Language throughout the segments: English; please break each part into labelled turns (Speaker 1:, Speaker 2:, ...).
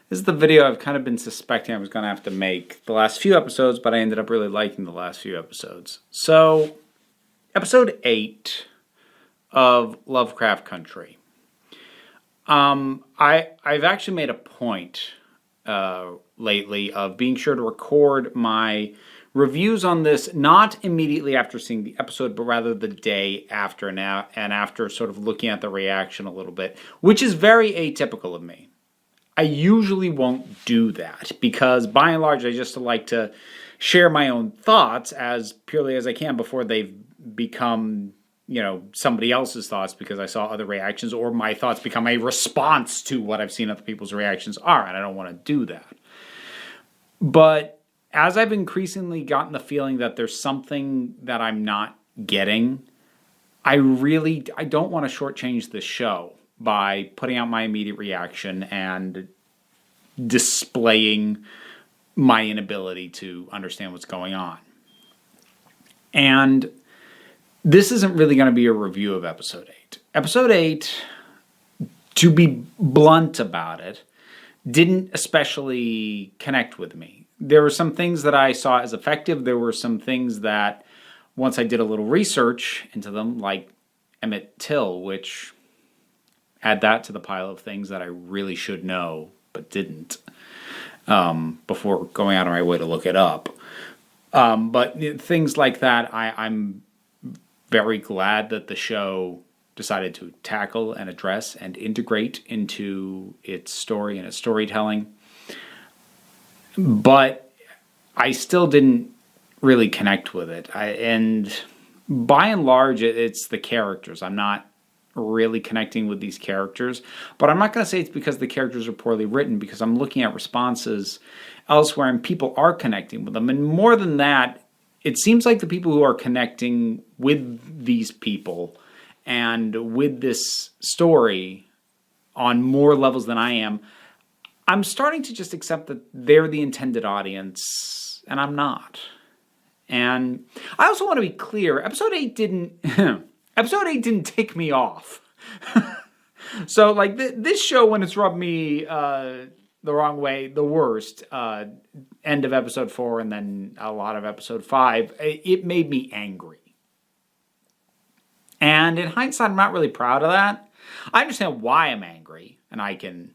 Speaker 1: This is the video I've kind of been suspecting I was going to have to make the last few episodes, but I ended up really liking the last few episodes. So, episode 8 of Lovecraft Country. I've actually made a point lately of being sure to record my reviews on this not immediately after seeing the episode, but rather the day after and after sort of looking at the reaction a little bit, which is very atypical of me. I usually won't do that because by and large I just like to share my own thoughts as purely as I can before they've become, somebody else's thoughts because I saw other reactions, or my thoughts become a response to what I've seen other people's reactions are, and I don't want to do that. But as I've increasingly gotten the feeling that there's something that I'm not getting, I don't want to shortchange the show by putting out my immediate reaction and displaying my inability to understand what's going on. And this isn't really going to be a review of Episode 8. Episode 8, to be blunt about it, didn't especially connect with me. There were some things that I saw as effective. There were some things that, once I did a little research into them, like Emmett Till, which add that to the pile of things that I really should know, but didn't, before going out of my way to look it up. But things like that, I'm very glad that the show decided to tackle and address and integrate into its story and its storytelling. But I still didn't really connect with it. And by and large, it's the characters. I'm not really connecting with these characters, but I'm not going to say it's because the characters are poorly written, because I'm looking at responses elsewhere and people are connecting with them. And more than that, it seems like the people who are connecting with these people and with this story on more levels than I am, I'm starting to just accept that they're the intended audience, and I'm not. And I also want to be clear, Episode 8 didn't tick me off. So, this show, when it's rubbed me the wrong way, the worst, end of Episode 4 and then a lot of Episode 5, it made me angry. And in hindsight, I'm not really proud of that. I understand why I'm angry, and I can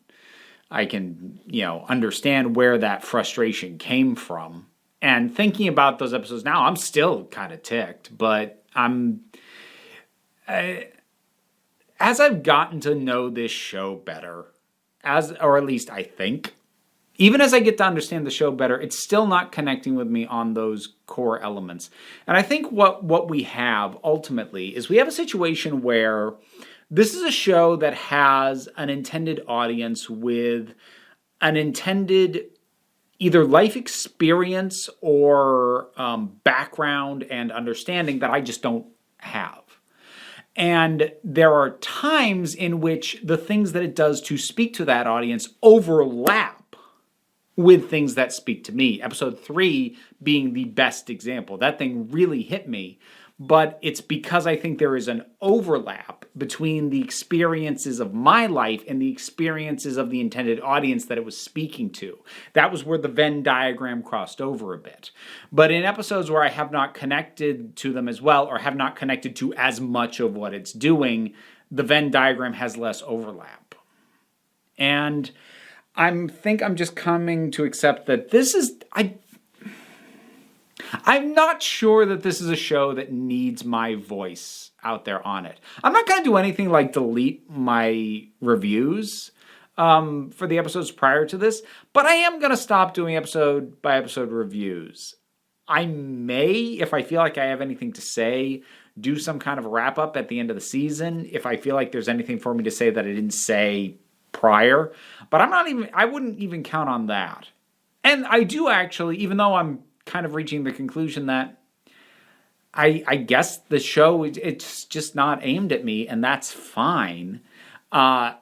Speaker 1: understand where that frustration came from. And thinking about those episodes now, I'm still kind of ticked, but as I've gotten to know this show better, or at least I think, even as I get to understand the show better, it's still not connecting with me on those core elements. And I think what we have ultimately is we have a situation where this is a show that has an intended audience with an intended either life experience or background and understanding that I just don't have. And there are times in which the things that it does to speak to that audience overlap with things that speak to me. Episode 3 being the best example. That thing really hit me, but it's because I think there is an overlap between the experiences of my life and the experiences of the intended audience that it was speaking to. That was where the Venn diagram crossed over a bit. But in episodes where I have not connected to them as well, or have not connected to as much of what it's doing, the Venn diagram has less overlap. And I think I'm just coming to accept that this is... I'm not sure that this is a show that needs my voice out there on it. I'm not going to do anything like delete my reviews for the episodes prior to this, but I am going to stop doing episode by episode reviews. I may, if I feel like I have anything to say, do some kind of wrap up at the end of the season if I feel like there's anything for me to say that I didn't say prior. But I wouldn't even count on that. And I do actually, even though I'm kind of reaching the conclusion that I guess the show, it's just not aimed at me, and that's fine. I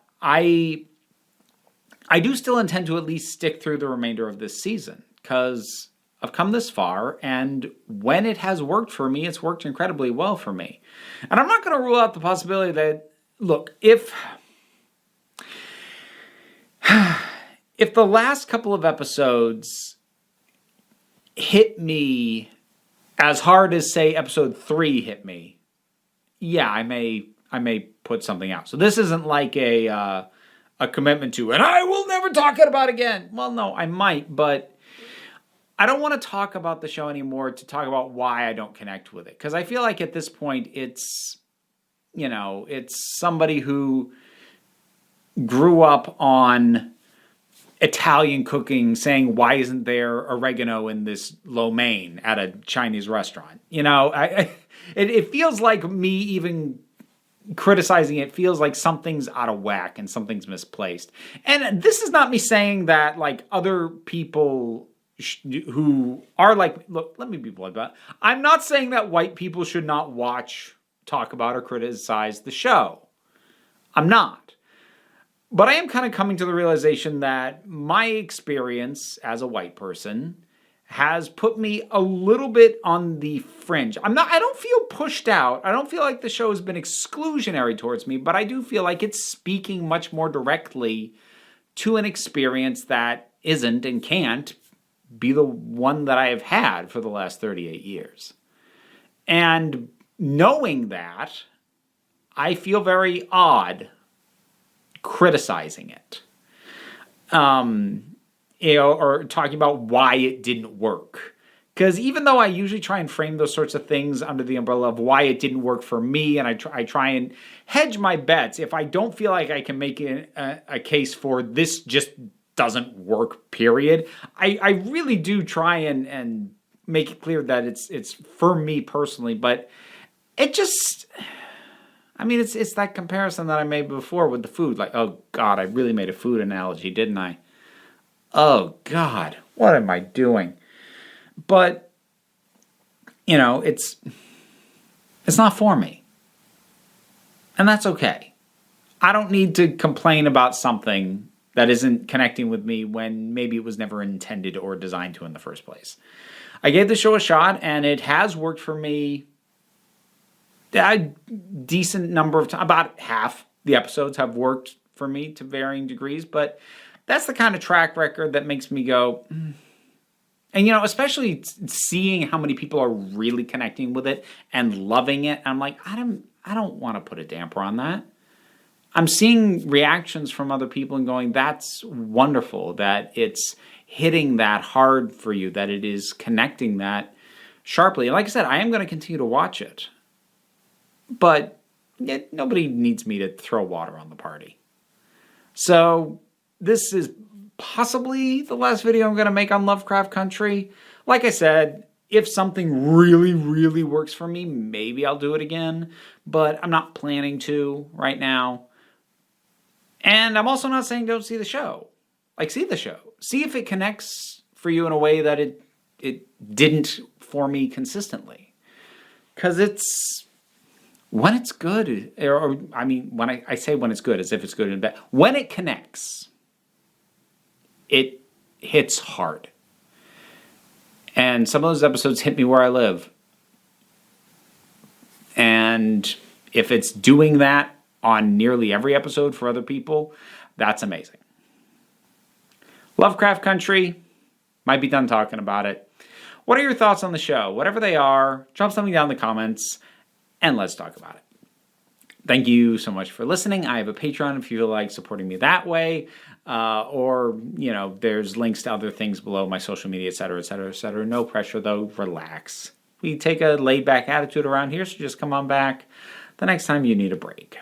Speaker 1: do still intend to at least stick through the remainder of this season, because I've come this far, and when it has worked for me, it's worked incredibly well for me. And I'm not going to rule out the possibility that, look, if if the last couple of episodes hit me as hard as, say, episode 3 hit me, yeah, I may put something out. So this isn't like a commitment to, and I will never talk about it again. Well, no, I might, but I don't want to talk about the show anymore to talk about why I don't connect with it. Because I feel like at this point, it's somebody who grew up on Italian cooking saying, why isn't there oregano in this lo mein at a Chinese restaurant? It feels like me even criticizing it feels like something's out of whack and something's misplaced. And this is not me saying that like other people who are like, look, let me be blunt about it. I'm not saying that white people should not watch, talk about, or criticize the show. I'm not. But I am kind of coming to the realization that my experience as a white person has put me a little bit on the fringe. I don't feel pushed out. I don't feel like the show has been exclusionary towards me, but I do feel like it's speaking much more directly to an experience that isn't and can't be the one that I have had for the last 38 years. And knowing that, I feel very odd criticizing it. Or talking about why it didn't work. Because even though I usually try and frame those sorts of things under the umbrella of why it didn't work for me, and I try and hedge my bets, if I don't feel like I can make a case for this just doesn't work, period, I really do try and make it clear that it's for me personally, but it just... I mean, it's that comparison that I made before with the food. Like, oh, God, I really made a food analogy, didn't I? Oh, God, what am I doing? But, it's not for me. And that's okay. I don't need to complain about something that isn't connecting with me when maybe it was never intended or designed to in the first place. I gave the show a shot, and it has worked for me a decent number of times. About half the episodes have worked for me to varying degrees, but that's the kind of track record that makes me go, and especially seeing how many people are really connecting with it and loving it. I'm like, I don't want to put a damper on that. I'm seeing reactions from other people and going, that's wonderful that it's hitting that hard for you, that it is connecting that sharply. And like I said, I am going to continue to watch it. But nobody needs me to throw water on the party. So this is possibly the last video I'm going to make on Lovecraft Country. Like I said, if something really, really works for me, maybe I'll do it again. But I'm not planning to right now. And I'm also not saying don't see the show. Like, see the show. See if it connects for you in a way that it didn't for me consistently. Because it's... when it's good, when I say when it's good, as if it's good and bad. When it connects, it hits hard. And some of those episodes hit me where I live. And if it's doing that on nearly every episode for other people, that's amazing. Lovecraft Country, might be done talking about it. What are your thoughts on the show? Whatever they are, drop something down in the comments. And let's talk about it. Thank you so much for listening. I have a Patreon if you feel like supporting me that way. There's links to other things below, my social media, et cetera, et cetera, et cetera. No pressure, though. Relax. We take a laid-back attitude around here, so just come on back the next time you need a break.